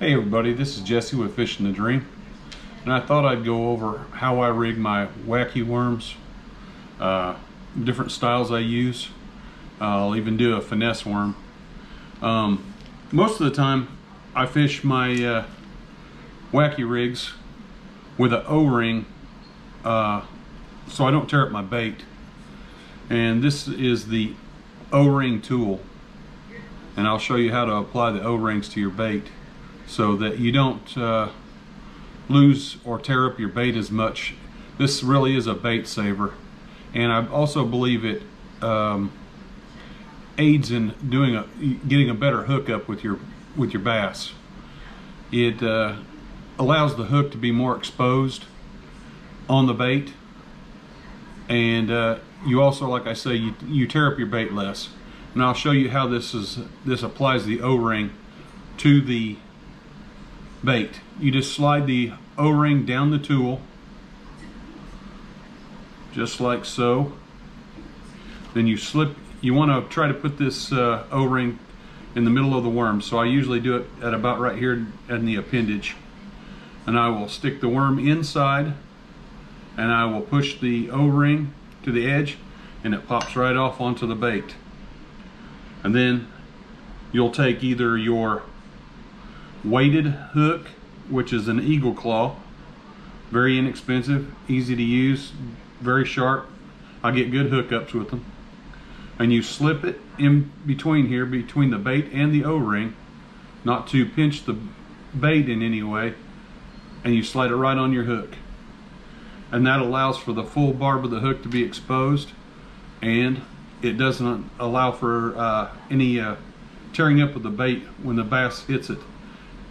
Hey everybody, this is Jesse with Fishing the Dream, and I thought I'd go over how I rig my wacky worms, different styles I use. I'll even do a finesse worm. Most of the time I fish my wacky rigs with an O-ring so I don't tear up my bait, and this is the O-ring tool, and I'll show you how to apply the O-rings to your bait so that you don't lose or tear up your bait as much. This really is a bait saver, and I also believe it aids in getting a better hookup with your bass. It allows the hook to be more exposed on the bait, and you also, like I say, you tear up your bait less. And I'll show you how this applies the O-ring to the bait. You just slide the O-ring down the tool, just like so. Then you want to try to put this O-ring in the middle of the worm. So I usually do it at about right here in the appendage. And I will stick the worm inside, and I will push the O-ring to the edge, and it pops right off onto the bait. And then you'll take either your weighted hook, which is an eagle claw, very inexpensive, easy to use, very sharp. I get good hookups with them. And you slip it in between here, between the bait and the O-ring, not to pinch the bait in any way, and you slide it right on your hook. And that allows for the full barb of the hook to be exposed, and it doesn't allow for any tearing up of the bait when the bass hits it.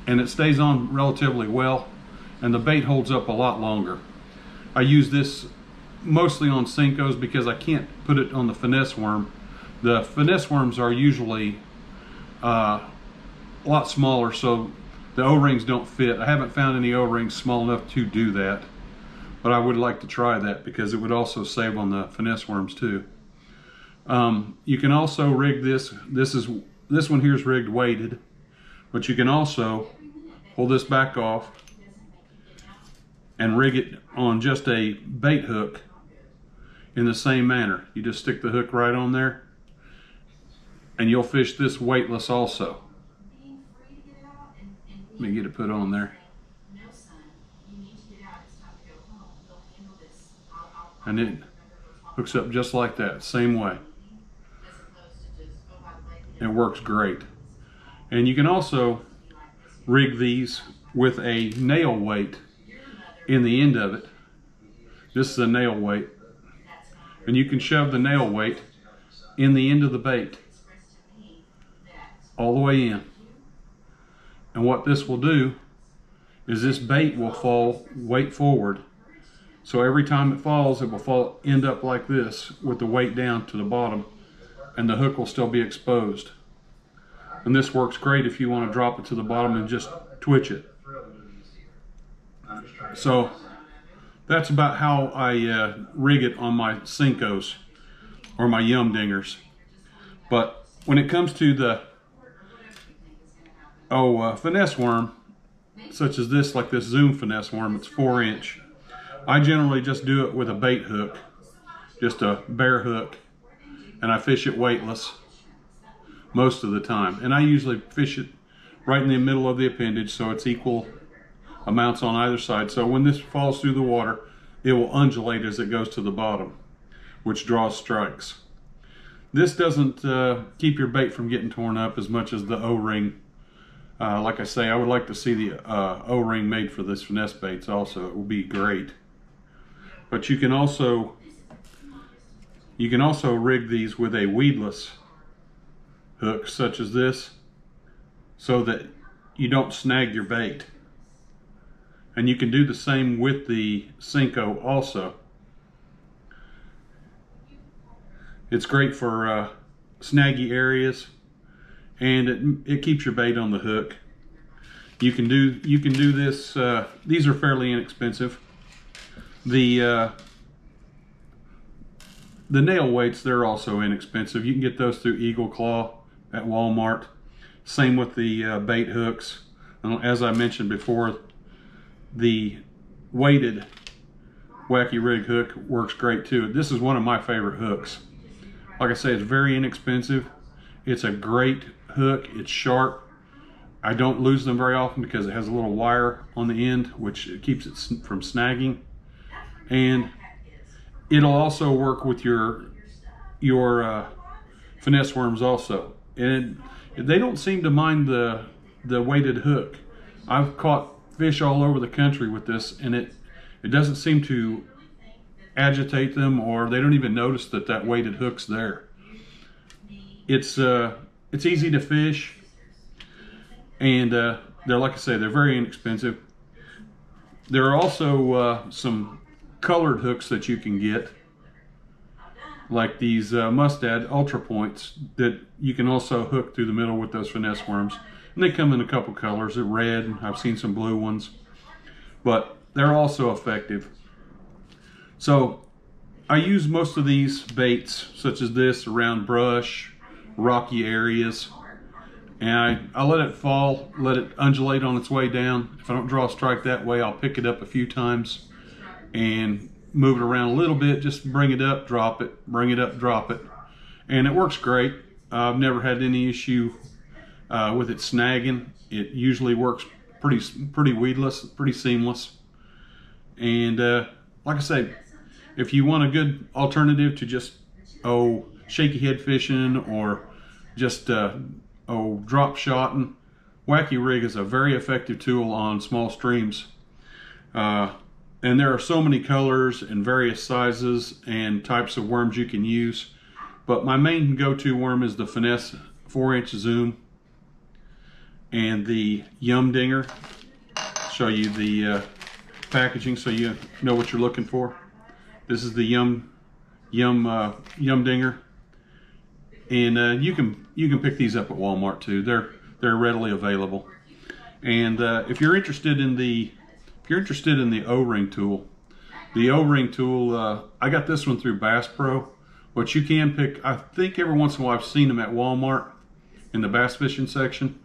And it stays on relatively well, and the bait holds up a lot longer. I use this mostly on Senkos because I can't put it on the finesse worm. The finesse worms are usually a lot smaller, so the O-rings don't fit. I haven't found any O-rings small enough to do that, but I would like to try that because it would also save on the finesse worms too. You can also rig this. This one here is rigged weighted, but you can also pull this back off and rig it on just a bait hook in the same manner. You just stick the hook right on there, and you'll fish this weightless also. Let me get it put on there. And it hooks up just like that, same way. It works great. And you can also rig these with a nail weight in the end of it. This is a nail weight. And you can shove the nail weight in the end of the bait, all the way in. And what this will do is this bait will fall weight forward. So every time it falls, it will end up like this with the weight down to the bottom, and the hook will still be exposed. And this works great if you want to drop it to the bottom and just twitch it. So that's about how I rig it on my Senkos or my Yum Dingers. But when it comes to the finesse worm, such as this, like this Zoom finesse worm, it's 4-inch. I generally just do it with a bait hook, just a bare hook, and I fish it weightless most of the time. And I usually fish it right in the middle of the appendage, so it's equal amounts on either side. So when this falls through the water, it will undulate as it goes to the bottom, which draws strikes. This doesn't keep your bait from getting torn up as much as the O-ring. Like I say, I would like to see the O-ring made for this finesse baits also. It will be great. But you can also rig these with a weedless hook, such as this, so that you don't snag your bait. And you can do the same with the Senko also. It's great for snaggy areas, and it keeps your bait on the hook. You can do this. These are fairly inexpensive. The nail weights, they're also inexpensive. You can get those through Eagle Claw at Walmart. Same with the bait hooks. And as I mentioned before, the weighted Wacky rig hook works great too. This is one of my favorite hooks. Like I say, it's very inexpensive. It's a great hook. It's sharp. I don't lose them very often because it has a little wire on the end, which keeps it from snagging. And it'll also work with your finesse worms also. And they don't seem to mind the weighted hook. I've caught fish all over the country with this, and it doesn't seem to agitate them, or they don't even notice that weighted hook's there. It's easy to fish, and they're, like I say, they're very inexpensive. There are also some colored hooks that you can get, like these Mustad Ultra Points, that you can also hook through the middle with those finesse worms. And they come in a couple colors. They're red, I've seen some blue ones, but they're also effective. So I use most of these baits, such as this, around brush, rocky areas, and I let it fall, let it undulate on its way down. If I don't draw a strike that way, I'll pick it up a few times and move it around a little bit, just bring it up, drop it, bring it up, drop it. And it works great. I've never had any issue with it snagging. It usually works pretty weedless, pretty seamless. And like I say, if you want a good alternative to just shaky head fishing or just drop shotting, Wacky rig is a very effective tool on small streams. And there are so many colors and various sizes and types of worms you can use. But my main go-to worm is the Finesse 4-inch Zoom and the Yum Dinger. Show you the packaging so you know what you're looking for. This is the Yum Dinger, and you can pick these up at Walmart too. They're readily available. And if you're interested in the O-ring tool, I got this one through Bass Pro, but you can pick, I think every once in a while I've seen them at Walmart in the bass fishing section,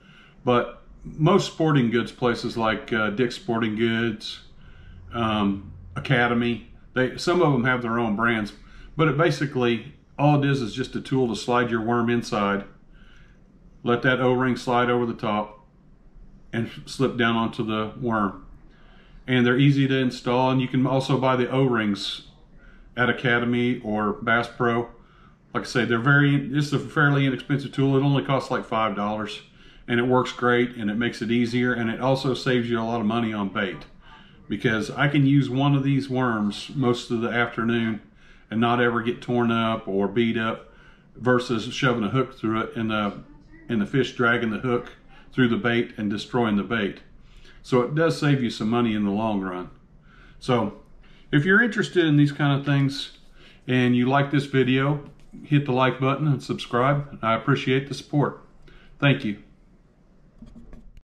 but most sporting goods places like Dick's Sporting Goods, Academy, some of them have their own brands, but it basically, all it is just a tool to slide your worm inside, let that O-ring slide over the top, and slip down onto the worm. And they're easy to install, and you can also buy the O-rings at Academy or Bass Pro. Like I say, it's a fairly inexpensive tool. It only costs like $5, and it works great, and it makes it easier, and it also saves you a lot of money on bait, because I can use one of these worms most of the afternoon and not ever get torn up or beat up, versus shoving a hook through it and the fish dragging the hook through the bait and destroying the bait. So it does save you some money in the long run. So if you're interested in these kind of things and you like this video, hit the like button and subscribe. I appreciate the support. Thank you.